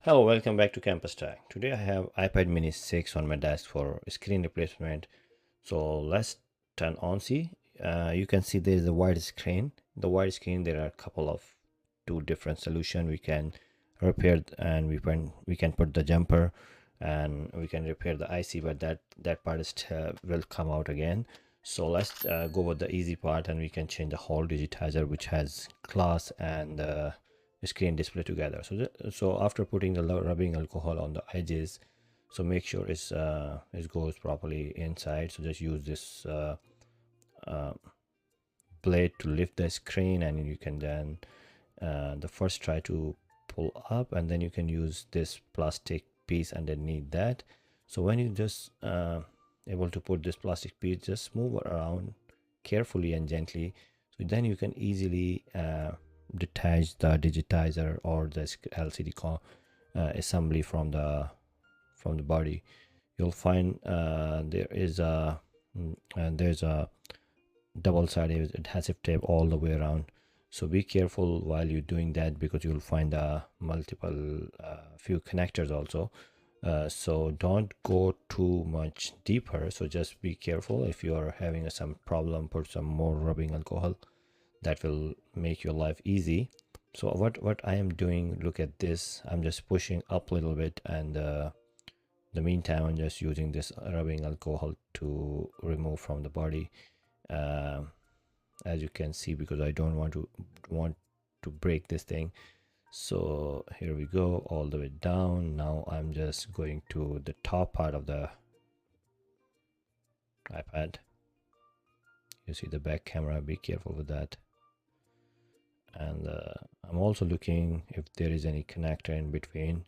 Hello, welcome back to Campus Tech. Today I have iPad mini 6 on my desk for screen replacement. So let's turn on. You can see there is a wide screen. The wide screen, there are a couple of two different solutions. We can repair and we can put the jumper and we can repair the IC, but that part is will come out again. So let's go with the easy part, and we can change the whole digitizer, which has glass and screen display together. So after putting the rubbing alcohol on the edges, so make sure it goes properly inside. So just use this uh, blade to lift the screen, and you can then the first try to pull up, and then you can use this plastic piece underneath that. So when you just able to put this plastic piece, just move around carefully and gently, so then you can easily detach the digitizer or the LCD assembly from the body. You'll find there's a double-sided adhesive tape all the way around. So be careful while you're doing that, because you'll find multiple few connectors also. So don't go too much deeper. So just be careful. If you are having some problem, put some more rubbing alcohol. That will make your life easy. So what I am doing, look at this. I'm just pushing up a little bit, and the meantime I'm just using this rubbing alcohol to remove from the body. As you can see, because I don't want to break this thing. So here we go, all the way down. Now I'm just going to the top part of the iPad. You see the back camera, be careful with that. And I'm also looking if there is any connector in between.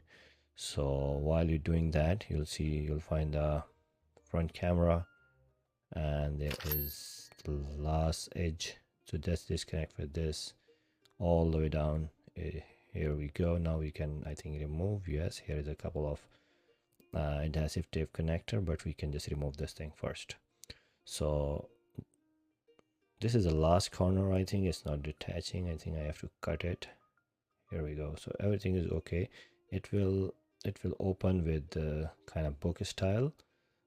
So while you're doing that, you'll find the front camera, and there is the last edge. So just disconnect with this all the way down. Here we go. Now we can, I think, remove. Yes, here is a couple of adhesive tape connector, but we can just remove this thing first. So this is the last corner. I think it's not detaching. I think I have to cut it. Here we go. So everything is okay. It will open with the kind of book style.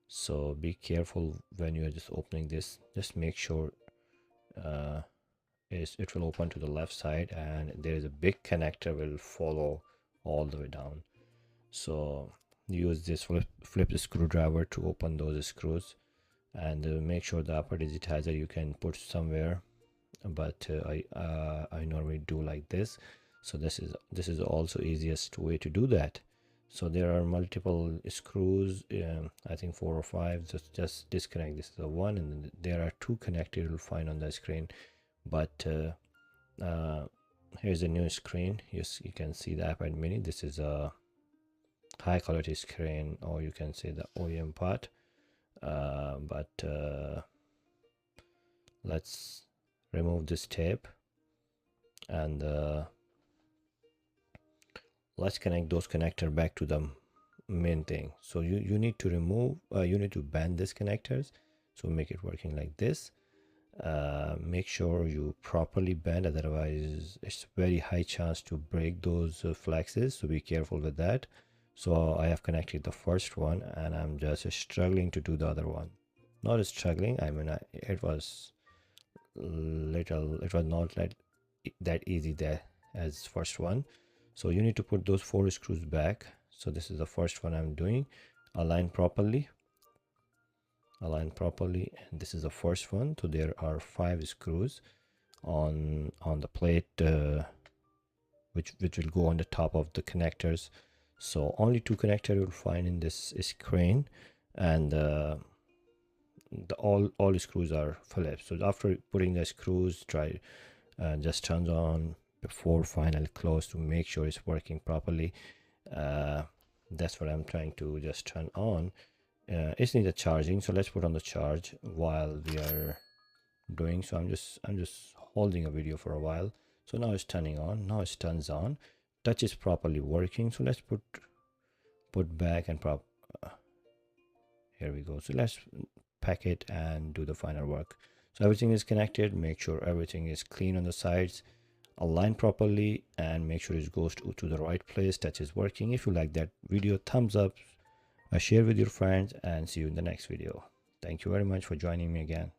So be careful when you are just opening this. Just make sure it will open to the left side, and there is a big connector will follow all the way down. So use this flip screwdriver to open those screws, and make sure the upper digitizer you can put somewhere, but I normally do like this. So this is also easiest way to do that. So there are multiple screws, I think 4 or 5. Just disconnect. This is the one, and there are 2 connectors you'll find on the screen. But here's a new screen. You can see the iPad mini. This is a high quality screen, or you can say the OEM part. But let's remove this tape, and let's connect those connectors back to the main thing. So you need to remove you need to bend these connectors, so make it working like this. Make sure you properly bend, otherwise it's very high chance to break those flexes, so be careful with that. So I have connected the first one, and I'm just struggling to do the other one. Not struggling, I mean, it was not that easy there as first one. So you need to put those 4 screws back. So this is the first one I'm doing. Align properly, and this is the first one. So there are 5 screws on the plate, which will go on the top of the connectors. So only 2 connectors you'll find in this screen, and all screws are Phillips. So after putting the screws, try just turns on before final close to make sure it's working properly. That's what I'm trying to just turn on. It needs a charging, so let's put on the charge while we are doing. So I'm just holding a video for a while. So now it's turning on. Now it turns on. Touch is properly working. So let's put back and here we go. So let's pack it and do the final work. So everything is connected. Make sure everything is clean on the sides. align properly, and make sure it goes to the right place. Touch is working. If you like that video, thumbs up, share with your friends, and see you in the next video. Thank you very much for joining me again.